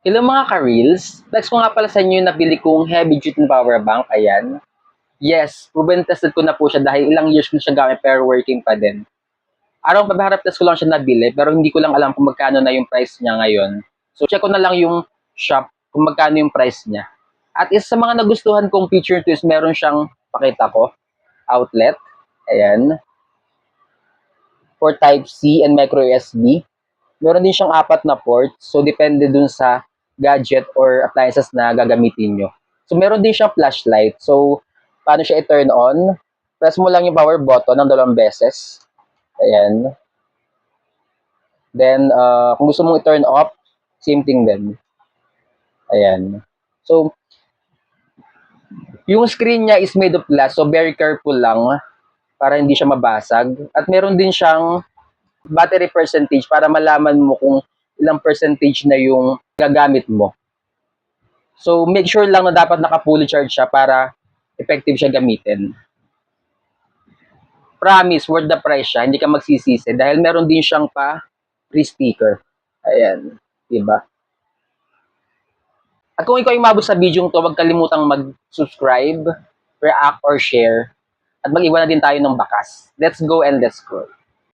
Hello mga ka-reels. Flex ko nga pala sa inyo yung nabili kong heavy duty power bank. Ayan. Yes, proven tested ko na po siya dahil ilang years ko na siya gamit pero working pa din. Araw pabaharap test ko lang siya nabili pero hindi ko lang alam kung magkano na yung price niya ngayon. So check ko na lang yung shop kung magkano yung price niya. At isa sa mga nagustuhan kong feature to is meron siyang, pakita ko, outlet. Ayan. For type C and micro USB. Meron din siyang 4 na ports. So, depende dun sa gadget or appliances na gagamitin nyo. So, meron din siyang flashlight. So, paano siya i-turn on? Press mo lang yung power button ng 2 beses. Ayan. Then, kung gusto mong i-turn off, same thing din. Ayan. So, yung screen niya is made of glass. So, very careful lang para hindi siya mabasag. At meron din siyang battery percentage para malaman mo kung ilang percentage na yung gagamit mo. So, make sure lang na dapat naka-fully charge siya para effective siya gamitin. Promise, worth the price siya. Hindi ka magsisisi dahil meron din siyang free sticker. Ayan. Diba? At kung ikaw ay umabot sa video to, huwag kalimutang mag-subscribe, react, or share. At mag-iwan na din tayo ng bakas. Let's go and let's scroll.